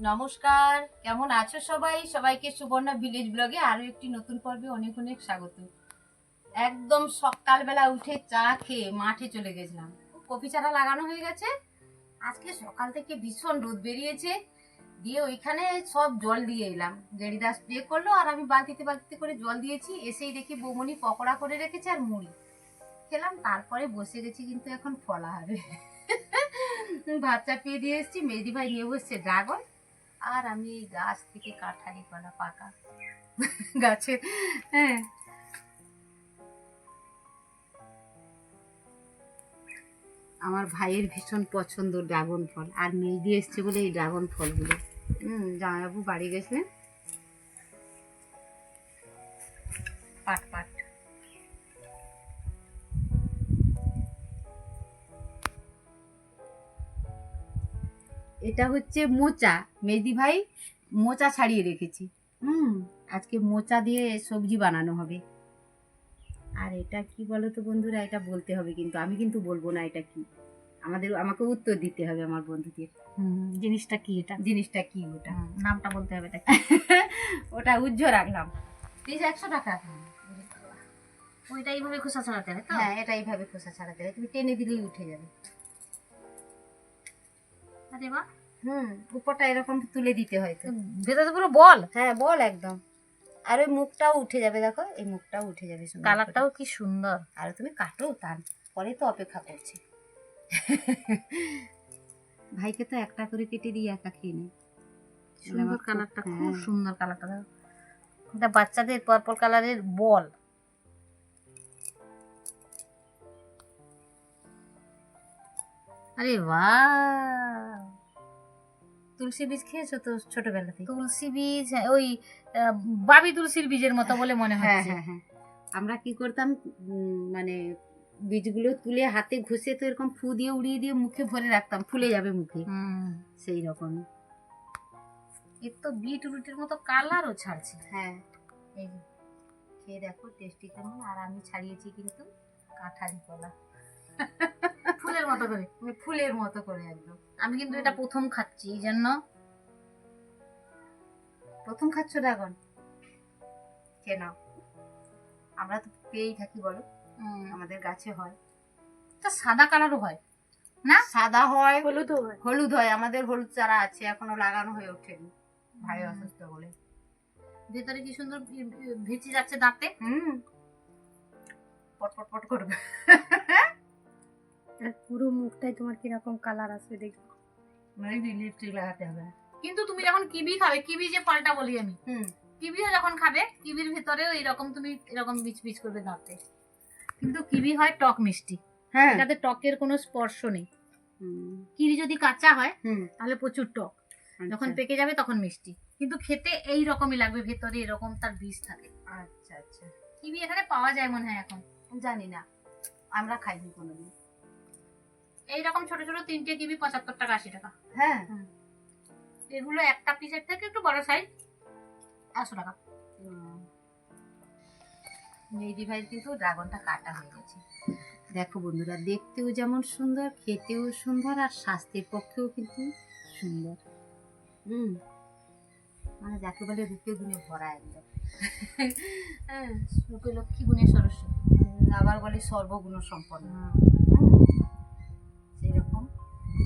নমস্কার, কেমন আছো সবাই? সবাইকে সুবর্ণা ভিলেজ ব্লগে আরো একটি নতুন পর্বে অনেক অনেক স্বাগত। একদম সকালবেলা উঠে চা খেয়ে মাঠে চলে গেছিলাম। কপি চারা লাগানো হয়ে গেছে। আজকে সকাল থেকে ভীষণ রোদ বেরিয়েছে, দিয়ে ওইখানে সব জল দিয়ে এলাম। গেড়িদা স্প্রে করলো আর আমি বালতিতে বালতিতে করে জল দিয়েছি। এসেই দেখি বৌমনি পকোড়া করে রেখেছে আর মুড়ি খেলাম। তারপরে বসে গেছি, কিন্তু এখন ফলা হবে। ভাত চাপিয়ে দিয়ে এসেছি, মেহেদি ভাই নিয়ে বসছে ড্রাগন, আর আমি এই গাছ থেকে কাঁঠালি কলা পাকা গাছের। হ্যাঁ, আমার ভাইয়ের ভীষণ পছন্দ ড্রাগন ফল, আর মেহেদি এসছে বলে এই ড্রাগন ফলগুলো। জামাইবাবু বাড়ি গেছিলেন। পাট পাট এটা হচ্ছে মোচা, মেহেদি ভাই মোচা ছাড়িয়ে রেখেছি। আজকে মোচা দিয়ে সবজি বানানো হবে। আর এটা কি বলো তো বন্ধুরা, এটা বলতে হবে, কিন্তু আমি কিন্তু বলবো না এটা কি। আমাকে উত্তর দিতে হবে আমার বন্ধুদের। জিনিসটা কি? জিনিসটা কি ওটা? নামটা বলতে হবে। ওটা উজ্জ্ব রাখলাম, প্লিজ 100 টাকা। ওইটা এইভাবে খোসা ছাড়াতে হবে তো? হ্যাঁ, এটা এইভাবে খোসা ছাড়াতে হবে, তুমি টেনে দিলেই উঠে যাবে। আরে বাহ, উপরটা এরকম তুলে দিতে হয় তো। ভেতরে পুরো বল। হ্যাঁ, বল একদম। আর ওই মুখটাও উঠে যাবে, দেখো এই মুখটাও উঠে যাবে সুন্দর করে। কালারটাও কি সুন্দর। আর তুমি কাটো, তার পরে তো অপেক্ষা করছে। ভাইকে তো একটা করে কেটে দিয়ে একা খেয়ে নেই। সুন্দর কালারটা, খুব হ্যাঁ। সুন্দর কালারটা। দেখো, এটা বাচ্চাদের পার্পল কালারের বল। আরে বাহ, তুলসী বীজ খেয়েছো তো ছোটবেলা থেকে? তুলসী বীজ, হ্যাঁ, ওই বাবি তুলসীর বীজের মতো বলে মনে হ্যাঁ হচ্ছে। হ্যাঁ হ্যাঁ, আমরা কি করতাম, মানে বীজগুলো তুলে হাতে ঘষে তো এরকম ফু দিয়ে উড়িয়ে দিয়ে মুখে ভরে রাখতাম, ফুলে যাবে মুখে, সেই রকম। এর তো বিটরুটের মতো কালারও ছাড়ছে। হ্যাঁ, এই যে খেয়ে দেখো টেস্টি কেমন। আর আমি ছাড়িয়েছি কিন্তু কাঁঠালি কলা, ফুলের মতো করে, ফুলের মতো করে একদম। আমি কিন্তু এটা প্রথম খাচ্ছি, এই জন্য। প্রথম খাচ্ছ ড্রাগন? কেন, আমরা তো পেয়েই থাকি বলো, আমাদের গাছে হয়। তা সাদা কালারও হয় না? সাদা হয়, হলুদও হয়। হলুদ হয়। আমাদের হলুদ চারা আছে, এখনো লাগানো হয়ে ওঠেনি, ভাই অসুস্থ বলে। ভেতরে কি সুন্দর ভিজে যাচ্ছে দাঁতে। পটপট পট করবে। পুরো মুখটাই তোমার কিরকম কালার আসবে দেখো। লিপস্টিক লাগাতে হবে। কিন্তু তুমি যখন কিবি খাবে, কিবি যে ফলটা বলি আমি, কিবিও যখন খাবে, কিবির ভেতরেও এরকম তুমি এরকম বিচ বিচ করবে দাঁতে। কিন্তু কিবি হয় টক মিষ্টি, হ্যাঁ, যাতে টকের কোনো স্পর্শ নেই। কিবি যদি কাঁচা হয় তাহলে প্রচুর টক, যখন পেকে যাবে তখন মিষ্টি। কিন্তু খেতে এই রকমই লাগবে, ভেতরে এরকম তার বীজ থাকে। আচ্ছা আচ্ছা, কিবি এখানে পাওয়া যায় মনে হয় এখন, জানি না, আমরা খাইনি কোনোদিন। এইরকম ছোট ছোট 3টে কিবি 75 টাকা 80 টাকা। হ্যাঁ, এগুলো একটা পিসের থেকে একটু বড় সাইজ 100 টাকা। মেহেদি ভাইয়ের কিন্তু ড্রাগনটা কাটা হয়ে গেছে। দেখো বন্ধুরা, দেখতেও যেমন সুন্দর, খেতেও সুন্দর, আর স্বাস্থ্যের পক্ষেও কিন্তু সুন্দর। মানে যাকে বলে রূপে গুণে ভরা একদম। হ্যাঁ, রূপে লক্ষ্মী গুণে সরস্বতী, আবার বলে সর্বগুণ সম্পন্ন। সেরকম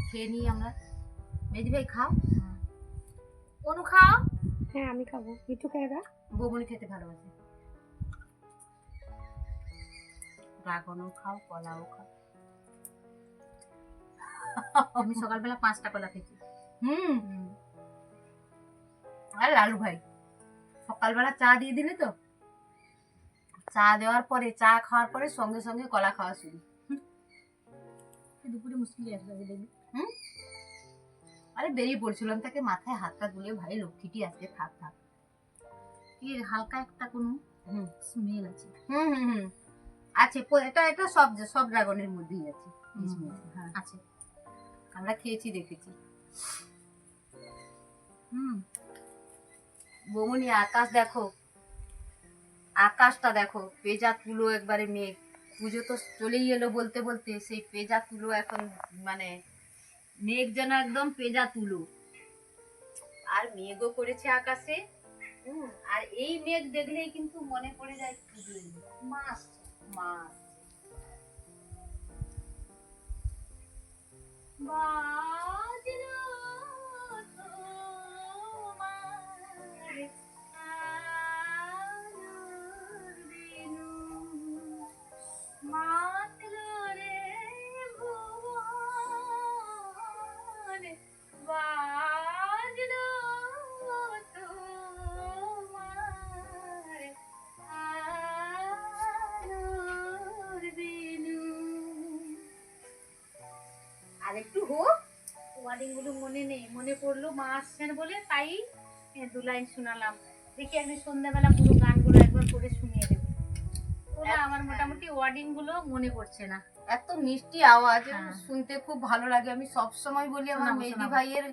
খেয়ে নিই আমরা। মেহেদি ভাই খাও। অনু খাও। হ্যাঁ, আমি খাবো। মিঠু খাইবা? বৌমনি খেতে ভালোবাসে। ড্রাগনও খাও, কলাও খাও। আমি সকালবেলা 5টা কলা খেয়েছি। আর লালু ভাই সকালবেলা চা দিয়ে দিলে তো, চা দেওয়ার পরে, চা খাওয়ার পরে সঙ্গে সঙ্গে কলা খাওয়া শুরু। দুপুরে মুশকিল আসবে দেখবি। আরে বেরিয়ে পড়ছিলাম, তাকে মাথায় হাতটা গুলে, ভাই লক্ষ্মীটি আজকে থাক থাক। এর হালকা একটা কোনো স্মেল আছে। আছে, এটা এটা সব সব ড্রাগনের মধ্যেই আছে। হ্যাঁ আছে, আমরা খেয়েছি, দেখেছি। বৌমনি আকাশ দেখো, আকাশটা দেখো, পেঁজা তুলো একবারে মেঘ। পুজো তো চলেই এলো বলতে বলতে, সেই পেঁজা তুলো এখন, মানে মেঘ যেন একদম পেঁজা তুলো। আর মেঘও করেছে আকাশে। আর এই মেঘ দেখলেই কিন্তু মনে পড়ে যায় পুজো, মাস মাস বাজলো তোমার আলোর বেণু, মাতলো রে ভুবন, বাজলো তোমার আলোর বেণু। আর একটু হোক, ওয়ার্ডিং গুলো মনে নেই, মনে পড়লো মা আসছেন বলে, তাই 2 লাইন শোনালাম। দেখি আমি সন্ধ্যাবেলা পুরো গানগুলো একবার করে শুনিয়ে দেবো। ওরা আমার মোটামুটি ওয়ার্ডিং গুলো মনে পড়ছে না। এত মিষ্টি আওয়াজ, হ্যাঁ। শুনতে খুব ভালো লাগে। আমি সব সময় বলি আমার শোনাবো, মেহেদি শোনাবো। ভাইয়ের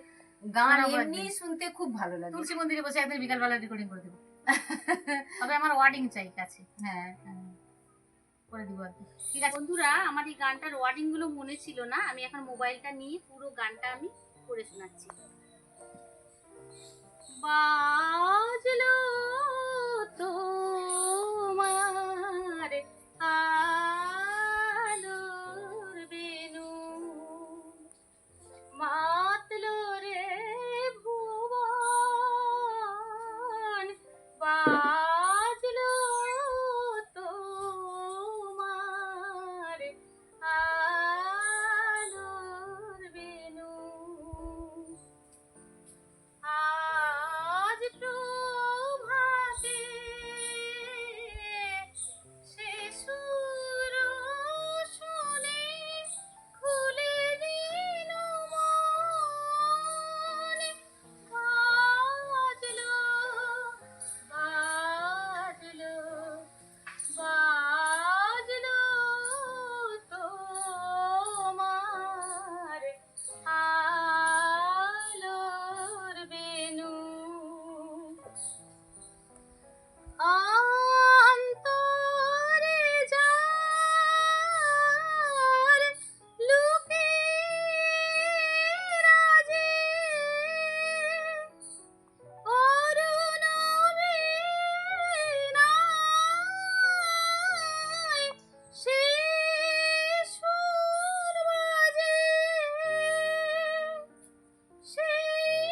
গান শোনাবো এমনি একদিন। শুনতে খুব ভালো লাগে। তুলসী মন্দিরে বসে একদিন বিকালবেলা রেকর্ডিং করে দেবো। তবে আমার ওয়ার্ডিং চাই কাছে। হ্যাঁ, করে দিব আর কি। ঠিক আছে বন্ধুরা, আমার এই গানটার ওয়ার্ডিং গুলো মনে ছিল না, আমি এখন মোবাইলটা নিয়ে পুরো গানটা আমি করে শোনাচ্ছি। বাজলো তোমার আলোর বেণু, মাতলো রে ভুবন, বাজলো তোমার আলোর বেণু। আজ প্রভাতে সে সুর শুনে খুলে দিল মন, বাজলো বাজলো বাজলো তোমার আলোর বেণু। অন্তরে যার লুকে রাজে অরুণ বীণায় সে সুর বাজে, সেই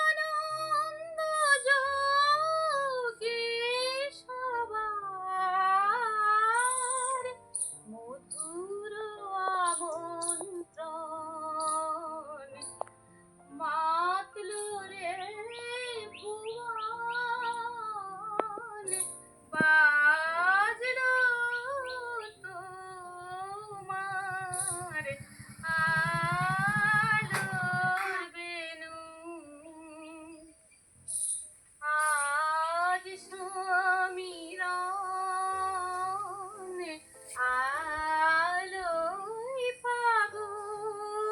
আনন্দ যোগে সবার মধুর আমন্ত্রণ, মাতলো রে ভুবন, বাজলো তোমার আলোর বেণু। আজ সমীরণ আলোয় পাগল,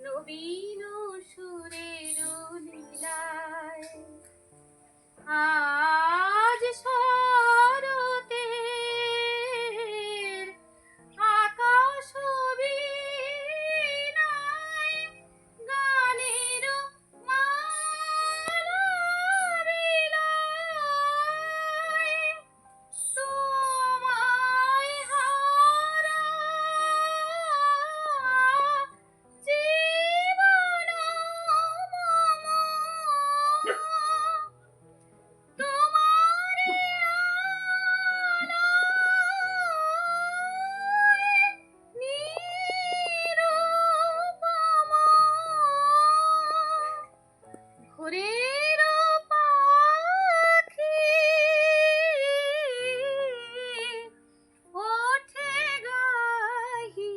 নবীন সুরের লীলায়। আজ শরতের আকাশ বীণায় গানের মালা বিলায়, তোমায় হারা জীবন মম, তোমারি আলোয় নিরুপম ভোরের পাখি ওঠে গাহি,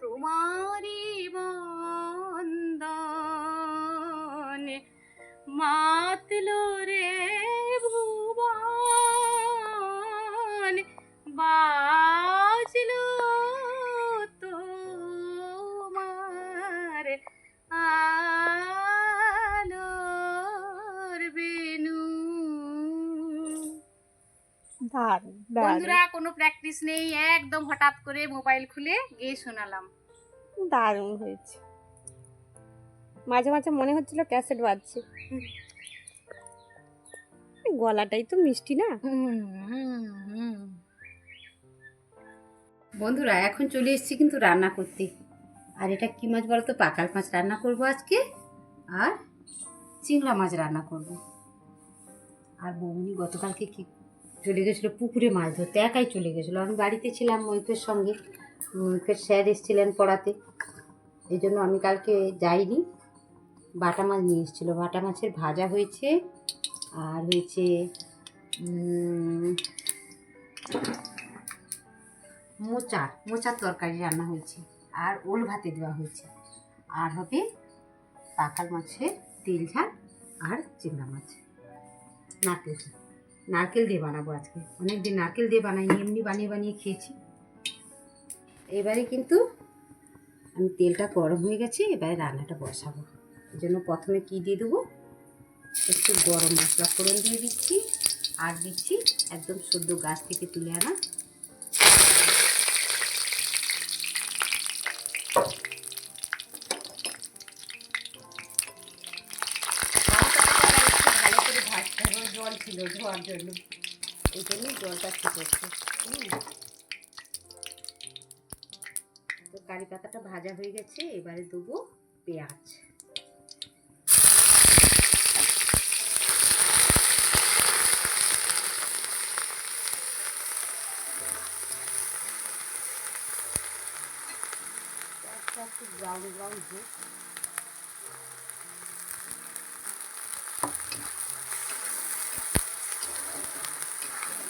তোমারি বন্দন, মাতলো রে ভুবন, বাজলো তোমার আলোর বেণু। দারুণ বন্ধুরা, কোনো প্র্যাকটিস নেই, একদম হঠাৎ করে মোবাইল খুলে গিয়ে শোনালাম। দারুণ হয়েছে। মাঝে মাঝে মনে হচ্ছিল ক্যাসেট বাজছে। গলাটাই তো মিষ্টি না। বন্ধুরা এখন চলে এসেছি কিন্তু রান্না করতে। আর এটা কি মাছ বলো তো? পাকাল মাছ রান্না করব আজকে, আর চিংড়া মাছ রান্না করব। আর বৌনি গতকালকে কি চলে গেছিলো পুকুরে মাছ ধরতে, একাই চলে গেছিলো। আমি বাড়িতে ছিলাম ময়ূকের সঙ্গে, ময়ূকের স্যার এসেছিলেন পড়াতে, এই জন্য আমি কালকে যাইনি। বাটা মাছ নিয়ে এসেছিলো, বাটা মাছের ভাজা হয়েছে, আর হয়েছে মোচার তরকারি রান্না হয়েছে, আর ওল ভাতে দেওয়া হয়েছে, আর হবে পাকাল মাছের তেল ঝাল আর চিংড়া মাছ। নারকেল দিয়ে বানাবো আজকে। অনেকদিন নারকেল দিয়ে বানাইনি, এমনি বানিয়ে বানিয়ে খেয়েছি। এবারে কিন্তু আমি তেলটা গরম হয়ে গেছে, এবারে রান্নাটা বসাবো। এই জন্য প্রথমে কি দিয়ে দেবো, একটু গরম মশলা ফোড়ন দিয়ে দিচ্ছি, আর দিচ্ছি একদম সদ্য গাছ থেকে তুলে আনা ভালো করে ভাজতে হবে। জল ছিল ধোয়ার জন্য, এই জন্যই জলটা শুকোচ্ছে। তো কারি পাতাটা ভাজা হয়ে গেছে, এবারে দেবো পেঁয়াজ। একটু ব্রাউন ব্রাউন হোক।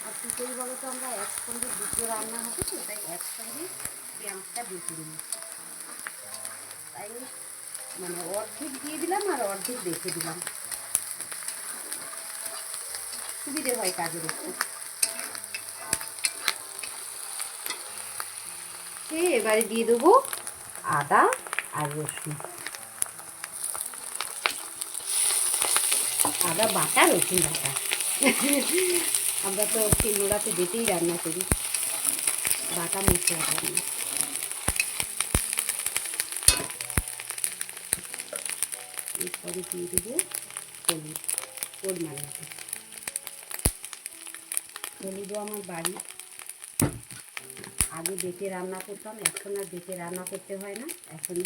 আর কী করি বলো তো, আমরা একসঙ্গে দুটো রান্না হবে তো, তাই একসঙ্গে পেঁয়াজটা বেটে দিই। তাই মানে অর্ধেক দিয়ে দিলাম আর অর্ধেক রেখে দিলাম, সুবিধে হয় কাজের একটু। এবারে দিয়ে দেবো আদা আর রসুন, আদা বাটা রসুন বাটা। আমরা তো শিলনোড়াতে বেটেই রান্না করি, বাটা মশলা রান্না। এরপরে দিয়ে দেবো হলুদ, পরিমাণ মতো। হলুদও আমার বাড়ি, আগে বেটে রান্না করতাম, এখন আর বেটে রান্না করতে হয় না, এখন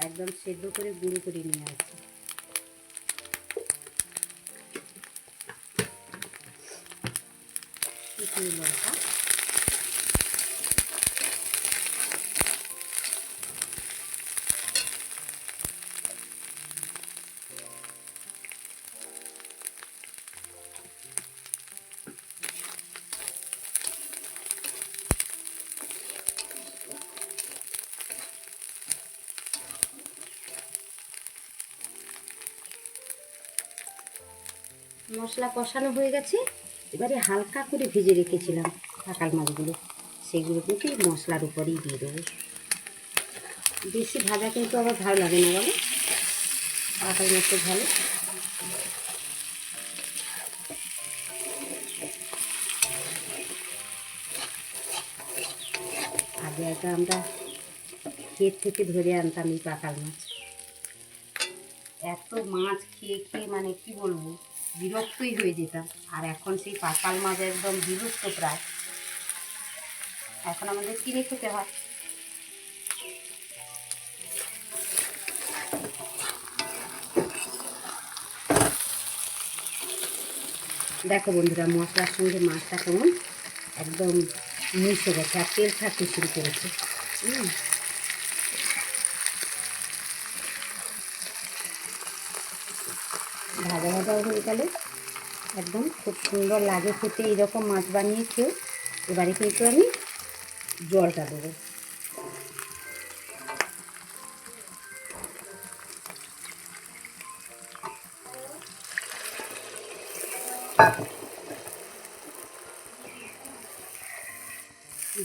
একদম সেদ্ধ করে গুঁড়ো করে নিয়ে আসি। শুকনো লঙ্কা, মশলা কষানো হয়ে গেছে। এবারে হালকা করে ভেজে রেখেছিলাম পাকাল মাছগুলো, সেগুলো কিন্তু এই মশলার উপরেই দিয়ে দেবো। বেশি ভাজা কিন্তু আবার ভালো লাগে না বলো, পাকাল মাছটা ভালো। আগে একটা আমরা ক্ষেত থেকে ধরে আনতাম এই পাকাল মাছ, এত মাছ খেয়ে খেয়ে মানে কি বলবো, বিরক্তই হয়ে যেতাম। আর এখন সেই পাকাল মাছ একদম বিলুপ্ত প্রায়, এখন আমাদের কিনে খেতে হয়। দেখো বন্ধুরা, মশলার সঙ্গে মাছটা কেমন একদম মিশে গেছে, আর তেল ছাড়তে শুরু করেছে। ভাজা ভাজাও হয়ে গেল, একদম খুব সুন্দর লাগে খেতে এইরকম মাছ বানিয়ে খেয়ে। এবারে কিন্তু আমি জলটা দেবো।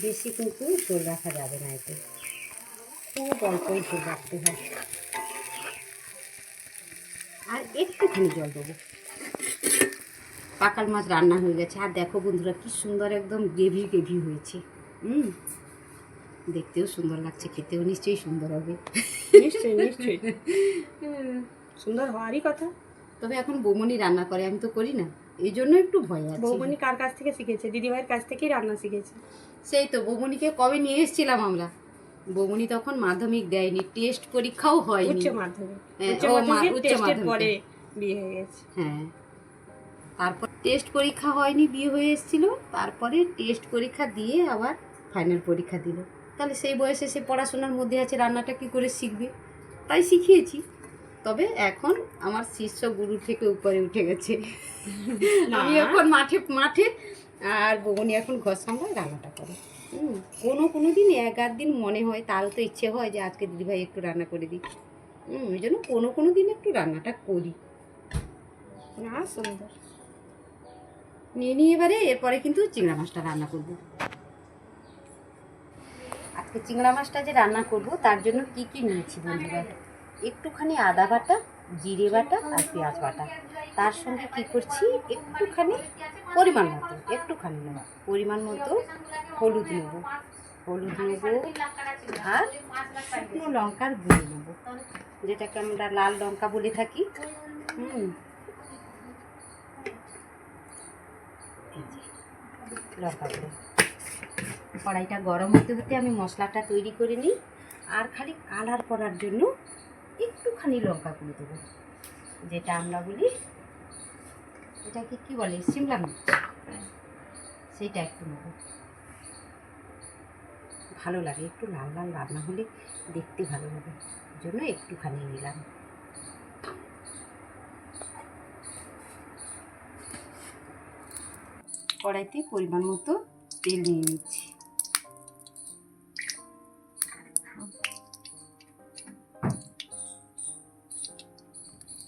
বেশি কিন্তু ঝোল রাখা যাবে না, এতে খুব অল্পই ঝোল রাখতে হয়। আর একটুখানি জল দেবো। পাকাল মাছ রান্না হয়ে গেছে। আর দেখো বন্ধুরা, কি সুন্দর একদম গ্রেভি গ্রেভি হয়েছে। দেখতেও সুন্দর লাগছে, খেতেও নিশ্চয়ই সুন্দর হবে। নিশ্চয়ই নিশ্চয়ই সুন্দর হওয়ারই কথা। তবে এখন বৌমনি রান্না করে, আমি তো করি না, এই জন্য একটু ভয় আছে। বৌমনি কার কাছ থেকে শিখেছে? দিদিভাইয়ের কাছ থেকেই রান্না শিখেছে। সেই তো বৌমনিকে কবে নিয়ে এসেছিলাম আমরা, বৌমনি তখন মাধ্যমিক দেয়নি, টেস্ট পরীক্ষাও হয়নি। উচ্চ মাধ্যমিক, হ্যাঁ, উচ্চ ও মাধ্যমিক উচ্চ টেস্টের মাধ্যমিকে। পরে বিয়ে হয়ে গেছে। হ্যাঁ, তারপর টেস্ট পরীক্ষা হয়নি, বিয়ে হয়ে এসেছিল, তারপরে টেস্ট পরীক্ষা দিয়ে আবার ফাইনাল পরীক্ষা দিল। তাহলে সেই বয়সে সে পড়াশোনার মধ্যে আছে, রান্নাটা কি করে শিখবে, তাই শিখিয়েছি। তবে এখন আমার শিষ্য গুরু থেকে উপরে উঠে গেছে। আমি এখন মাঠে মাঠে, আর বৌমনি এখন ঘর সামলায়, রান্নাটা করে। কোনো দিন এক আধ দিন মনে হয়, তার তো ইচ্ছে হয় যে আজকে দিদিভাই একটু রান্না করে দিই। ওই জন্য কোনো দিন একটু রান্নাটা করি। না, সুন্দর। নিয়ে এবারে এরপরে কিন্তু চিংড়া মাছটা রান্না করব। আজকে চিংড়া মাছটা যে রান্না করব তার জন্য কি কি নিয়েছি বন্ধুরা, একটুখানি আদা বাটা, জিরে বাটা আর পেঁয়াজ বাটা। তার সঙ্গে কি করছি, একটুখানি পরিমাণ মতো, একটুখানি নেব পরিমাণ মতো হলুদ নেব, আর শুকনো লঙ্কার গুঁড়ো নেব, যেটাকে আমরা লাল লঙ্কা বলে থাকি। লঙ্কা গুঁড়ো। কড়াইটা গরম হতে হতে আমি মশলাটা তৈরি করে নিই, আর খালি কালার করার জন্য একটুখানি লঙ্কা গুঁড়ো দেবো, যেটা আমরা বলি, এটাকে কি বলে, সিমলা মির্চ, সেইটা একটু নেব। ভালো লাগে, একটু লাল লাল রান্না হলে দেখতে ভালো লাগে, ওই জন্য একটুখানি নিলাম। কড়াইতে পরিমাণ মতো তেল নিয়ে নিচ্ছি।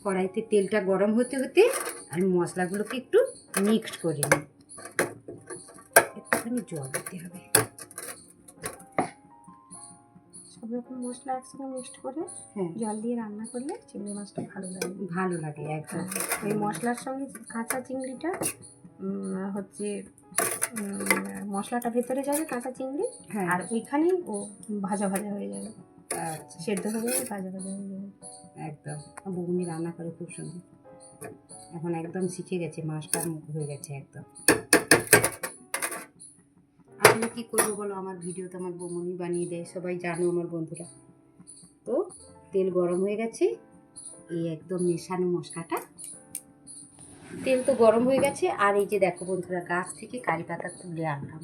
কড়াইতে তেলটা গরম হতে হতে আমি মশলাগুলোকে একটু মিক্সড করে নিই, একটুখানি জল দিতে হবে। সব রকম মশলা একসঙ্গে মিক্সড করে হ্যাঁ, জল দিয়ে রান্না করলে চিংড়ি মাছটা ভালো লাগে। ভালো লাগে একদম। ওই মশলার সঙ্গে কাঁচা চিংড়িটা হচ্ছে মশলাটা ভেতরে যাবে, কাঁচা চিংড়ি, হ্যাঁ, আর ওইখানেই ও ভাজা ভাজা হয়ে যাবে, আচ্ছা, সেদ্ধ হয়ে যাবে, ভাজা ভাজা হয়ে যাবে। একদম। বৌমনি রান্না করে খুব সুন্দর, এখন একদম শিখে গেছে, মাছটার মুখ হয়ে গেছে একদম। আসলে কি করবো বলো, আমার ভিডিও তো আমার বৌমনি বানিয়ে দেয়, সবাই জানো আমার বন্ধুরা। তো তেল গরম হয়ে গেছে, এই একদম মেশানো মশলাটা, তেল তো গরম হয়ে গেছে। আর এই যে দেখো বন্ধুরা, গাছ থেকে কারি পাতা তুলে আনলাম,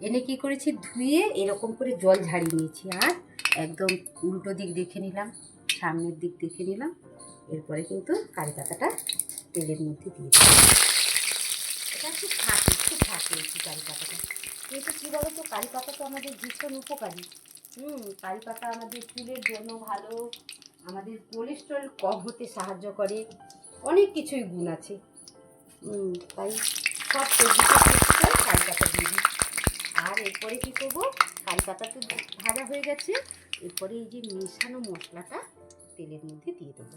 এনে কি করেছি, ধুয়ে এরকম করে জল ঝাড়িয়ে নিয়েছি, আর একদম উল্টো দিক দেখে নিলাম, সামনের দিক দেখে নিলাম। এরপরে কিন্তু কারি পাতাটা তেলের মধ্যে দিয়ে দিলাম। এটা খুব থাকে একটু কারি পাতাটা, কিন্তু কী বলো তো, কারি পাতা তো আমাদের ভীষণ উপকারী। কারি পাতা আমাদের চুলের জন্য ভালো, আমাদের কোলেস্টেরল কম হতে সাহায্য করে, অনেক কিছুই গুণ আছে। তাই সব সবজিতে কারি পাতা দিয়ে দিই। আর এরপরে কী করবো, কারি পাতা তো ভাজা হয়ে গেছে, এরপরে এই যে মেশানো মশলাটা তেলের মধ্যে দিয়ে দেবো।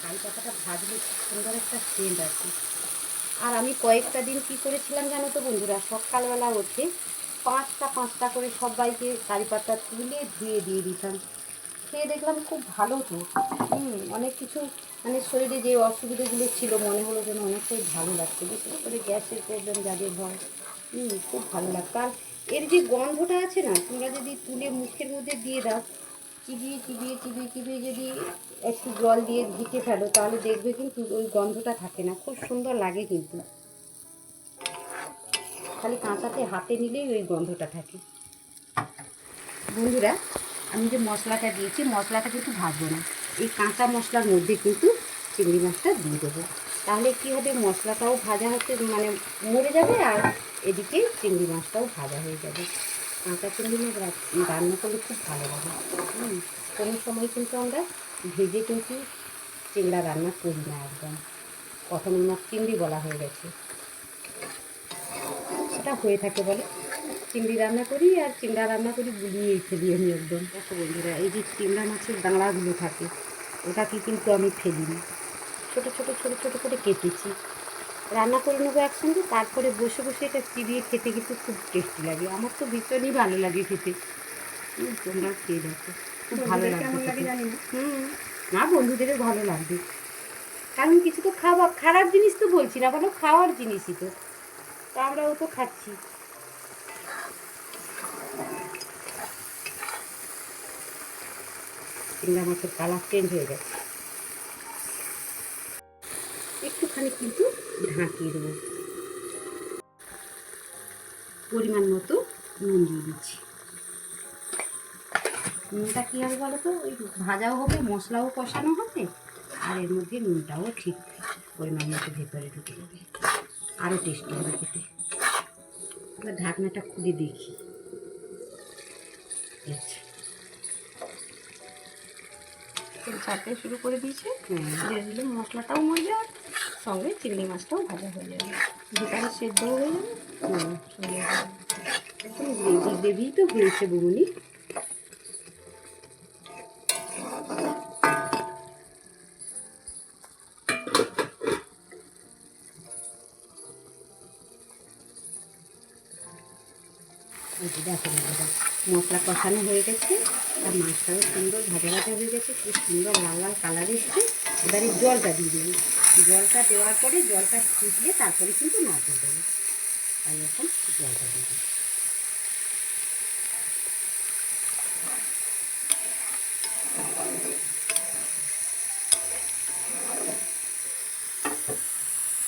কারি পাতাটা ভাজলে সুন্দর একটা সেন্ট আছে। আর আমি কয়েকটা দিন কী করেছিলাম জানো তো বন্ধুরা, সকালবেলা উঠে পাঁচটা করে সবাইকে কারি পাতা তুলে ধুয়ে দিয়ে দিতাম, খেয়ে দেখলাম খুব ভালো তো। অনেক কিছু মানে শরীরে যে অসুবিধাগুলো ছিল, মনে হলো যেন অনেকটাই ভালো লাগছে, বিশেষ করে গ্যাসের প্রবলেম যাদের হয়, খুব ভালো লাগতো। আর এর যে গন্ধটা আছে না, তোমরা যদি তুলে মুখের মধ্যে দিয়ে দাও, চিবিয়ে যদি একটু জল দিয়ে ঘিটে ফেলো, তাহলে দেখবে কিন্তু ওই গন্ধটা থাকে না, খুব সুন্দর লাগে। কিন্তু খালি কাঁচাতে হাতে নিলেই ওই গন্ধটা থাকে। বন্ধুরা, আমি যে মশলাটা দিয়েছি, মশলাটা কিন্তু ভাজবো না, এই কাঁচা মশলার মধ্যে কিন্তু চিংড়ি মাছটা দিয়ে দেবো। তাহলে কী হবে, মশলাটাও ভাজা হতে মানে মরে যাবে, আর এদিকে চিংড়ি মাছটাও ভাজা হয়ে যাবে। কাঁচা চিংড়ি মাছ রান্না করলে খুব ভালো লাগে। কোনো সময় কিন্তু আমরা ভেজে কিন্তু চিংড়া রান্না করি না, একদম প্রথমে আমার চিংড়ি বলা হয়ে গেছে, সেটা হয়ে থাকে বলে। চিংড়ি রান্না করি, আর চিংড়া রান্না করি গুলিয়েই ফেলি আমি একদম। দেখো বন্ধুরা, এই যে চিংড়া মাছের দাঁড়াগুলো থাকে, ওটাকে কিন্তু আমি ফেলিনি, ছোটো ছোটো করে কেটেছি, রান্না করে নেবো একসঙ্গে, তারপরে বসে বসে এটা চিবিয়ে খেতে কিন্তু খুব টেস্টি লাগে। আমার তো ভীষণই ভালো লাগে খেতে। তোমরা খেয়ে দেখো, খুব ভালো বন্ধুদের লাগবে কেমন লাগে খেতে। জানি না। না, বন্ধুদেরও ভালো লাগবে, কারণ কিছু তো খারাপ জিনিস তো বলছি না, বলো খাওয়ার জিনিসই তো, তো আমরাও তো খাচ্ছি। চিংড়া মাছের কালার চেঞ্জ হয়ে গেছে, একটুখানি কিন্তু ঢাকিয়ে দেবো। পরিমাণ মতো নুন দিয়ে দিচ্ছি। নুনটা কী হবে বলো তো, ওই ভাজাও হবে, মশলাও কষানো হবে, আর এর মধ্যে নুনটাও ঠিক পরিমাণ মতো ভেতরে ঢুকে যাবে, আরও টেস্টি হবে খেতে। এবার ঢাকনাটা খুলে দেখি। আচ্ছা, তেল ছাড়তে শুরু করে দিয়েছে। হ্যাঁ, ধীরে ধীরে মশলাটাও মরবে আর সঙ্গে চিংড়ি মাছটাও ভাজা হয়ে যাবে, ভিতরে সেদ্ধ হয়ে যাবে। হুম, সঙ্গে ভাজা। একদম গ্রেভি গ্রেভি তো হয়েছে বৌনি। এই যে দেখো দাদা, মশলা কষানো হয়ে গেছে, আর মাছটাও সুন্দর ভাজা ভাজা হয়ে গেছে, খুব সুন্দর লাল লাল কালার এসছে। এবারে জলটা দিয়ে দেবো। জলটা দেওয়ার পরে জলটা ফুটলে তারপরে কিন্তু নাড়তে দেবো। তাই এখন জলটা দিয়ে দেবো।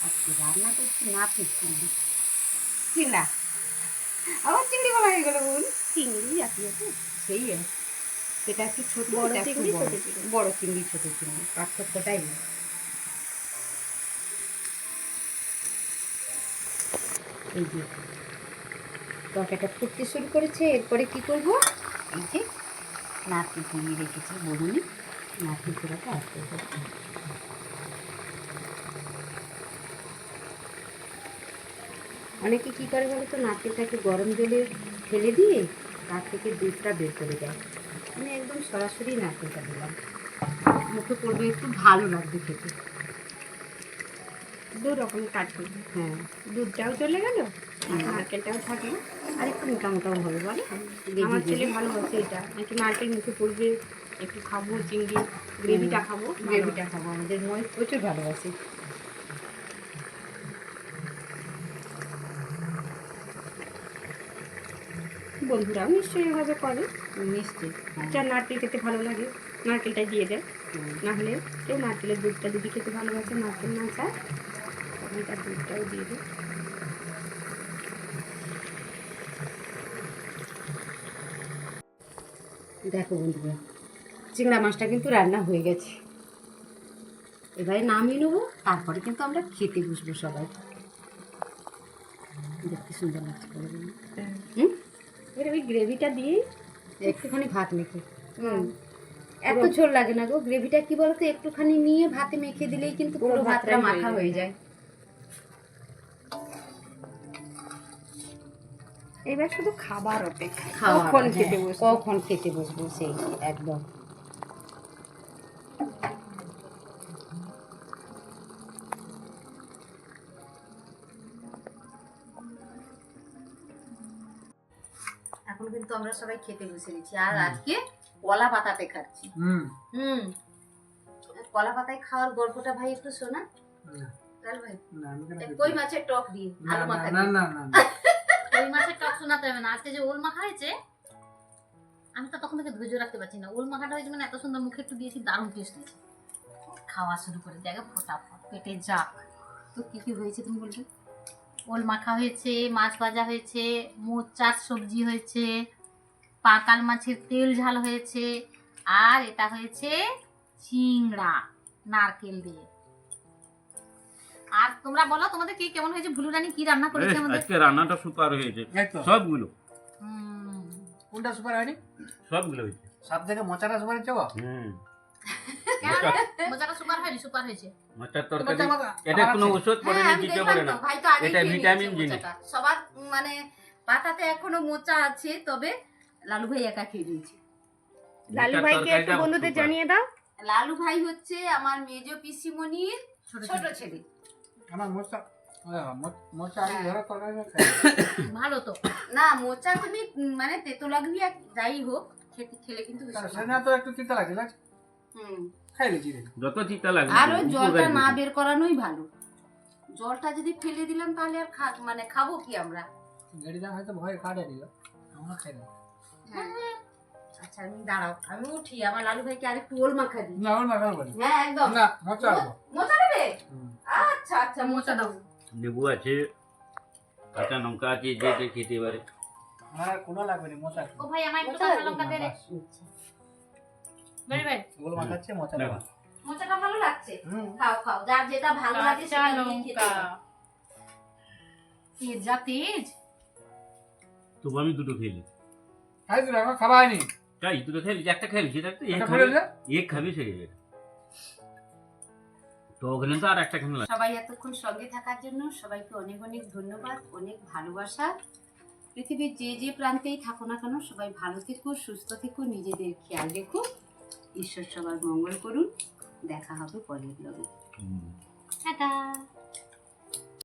আজকে রান্না করছি নাতি চিংড়ি। চিংড়া, আবার চিংড়ি বলা হয়ে গেল বোন। চিংড়ি জাতীয় তো। সেই আর, সেটা একটু ছোট, বড় এটা একটু চিংড়ি, বড়। ছোট চিংড়ি। বড় চিংড়ি ছোট চিংড়ি, পার্থক্যটাই নেই। এই যে তরকারিটা ফুটতে শুরু করেছে, এরপরে কি করব, এই যে নারকেল কুড়িয়ে রেখেছি বলুন, নারকেল কুড়াটা অ্যাড করবো। অনেকে কী করে বলো তো, নারকেলটাকে গরম জলে ফেলে দিয়ে তার থেকে দুধটা বের করে দেয়। আমি একদম সরাসরি নারকেলটা দিলাম, মুখে পড়বে, একটু ভালো লাগবে খেতে। দু রকম কাজ করবে, হ্যাঁ, দুধটাও চলে গেল আর হুম। নারকেলটাও থাকলো। আর একটু মোটা মোটাও হবে বলে। আমার ছেলে ভালোবাসে এটা, একটু নারকেল মুখে পড়বে, একটু খাবো চিংড়ি গ্রেভিটা খাবো। গ্রেভিটা খাবো, আমাদের মই প্রচুর ভালোবাসে। বন্ধুরাও নিশ্চয়ই এভাবে করে, মিষ্টি, যার নারকেল খেতে ভালো লাগে নারকেলটাই দিয়ে দেয়। নাহলে কেউ নারকেলের দুধটা যদি খেতে ভালোবাসে, নারকেল না চায়, তখন তার দুধটাও দিয়ে দেয়। দেখো বন্ধুরা, চিংড়া মাছটা কিন্তু রান্না হয়ে গেছে। এবারে নামিয়ে নেবো, তারপরে কিন্তু আমরা খেতে বসবো সবাই। দেখতে সুন্দর লাগছে বলুন। হুম, এবার ওই গ্রেভিটা দিয়েই একটুখানি ভাত মেখে, এত ঝোল লাগে না গো। গ্রেভিটা কি বলতো, একটুখানি নিয়ে ভাতে মেখে দিলেই কিন্তু পুরো পুরো ভাতটা ভাতটাই মাখা হয়ে হয়ে যায়। এবার শুধু খাবার অপেক্ষা, খাওয়া, কখন হ্যাঁ, খেতে বসবো। কখন খেতে বসবো, সেই একদম। এখন কিন্তু আমরা সবাই খেতে বসে গেছি, আর আজকে কলা পাতাতে খাচ্ছি। হুম, কলা পাতায় খাওয়ার গল্পটা ভাই একটু শোনা। লাল ভাই, কই মাছের টক দিয়ে আলু মাখা দিয়ে। ওই মাছের টক শোনাতে হবে না। আজকে যে ওল মাখা হয়েছে, আমি তো তখন থেকে ধৈর্য রাখতে পারছি না। ওল মাখাটা হয়েছে মানে এত সুন্দর, মুখে একটু দিয়েছি, দারুণ টেস্ট হয়েছে। খাওয়া শুরু করে দেখো, ফটাফট পেটে যাক। তো কি কি হয়েছে তুমি বলবে? ওল মাখা হয়েছে, মাছ ভাজা হয়েছে, মোচার সবজি হয়েছে, পাকাল মাছের তেল ঝাল হয়েছে, আর এটা হয়েছে চিংড়া নারকেল দিয়ে। আর তোমরা বলো তোমাদের কি কেমন হয়েছে? ভুলু রানী কি রান্না করেছে আমাদের? আজকে রান্নাটা সুপার হয়েছে, সবগুলো হুম, কোনটা সুপার হয়নি? সবগুলো হয়েছে। সব থেকে মোচাটা সুপার হচ্ছে গো। কেন? মোচাটা সুপার হয়নি? সুপার হয়েছে। মাছের তোমার তরকারি, তো আমার এটা কোনো ওষুধ পড়ে হ্যাঁ, না, আমি দিতে দেখলাম পারে তো, না, ভাই তো আগেই এটা খেয়ে ভিটামিন নিয়েছে জিনিস। মোচাটা। সবার মানে পাতাতে এখনো মোচা আছে, তবে লালু ভাই একা খেয়ে দিয়েছে। লালু মোচার ভাইকে একটু তরকারিটা বন্ধুদের super। জানিয়ে দাও। লালু ভাই হচ্ছে আমার মেজ পিসিমণির ছোট ছেলে। আমার মোচা মোচা আলু ধরা তরকারি ভালো তো। না মোচা তুমি মানে তেতো লাগবি আর যাই হোক খেলে কিন্তু বেশি ভালো। সেটা তো একটু তিতা লাগে না হুম। খাই লেছি রে যত চিন্তা লাগে আর ওই জলটা না বের করানোই ভালো। জলটা যদি ফেলে দিলাম তাহলে আর মানে খাবো কি আমরা? গাড়ি দাম হয়তো ভয় কাটে দিল আমরা খাই না আচ্ছা আমি দাঁড়াও, আমি উঠি, আমার লালু ভাইকে আরেকটু ওল মাখা দিই। না আমার মাখানো পারি হ্যাঁ একদম। না মোচা আলু মোচা দেবে? আচ্ছা আচ্ছা মোচা দাও। লেবু আছে, কাঁচা লঙ্কা আছে, যে যে খেতে পারে। আমার আর কোনো লাগবে না মোচা ও ভাই আমার একটু মোচা কাঁচা লঙ্কা দে রে। বেরি বেরি। ওগুলো মাখাচ্ছে মোচা দেখো। লাগবে মোচাটা ভালো লাগছে? হুম খাও খাও, যার যেটা ভালো লাগে কাঁচা সেটা নিয়ে খেতে লঙ্কা। পারো। তেজ যা তেজ। তবু আমি দুটো খেলি। খাই দিল আমার খাওয়া হয়নি তাই দুটো খেলি, একটা খেলি, সেটা তো এক একটা খাবি, খেলে এক খাবি সে তো ওখানে তো আর একটা খানা লাগে। সবাই এতক্ষণ সঙ্গে থাকার জন্য সবাইকে অনেক অনেক ধন্যবাদ, অনেক ভালোবাসা। পৃথিবীর যে যে প্রান্তেই থাকো না কেন সবাই ভালো থেকো, সুস্থ থেকো, নিজেদের খেয়াল রেখো। ঈশ্বর সবার মঙ্গল করুন। দেখা হবে পরের ব্লগে। হুম। টাটা।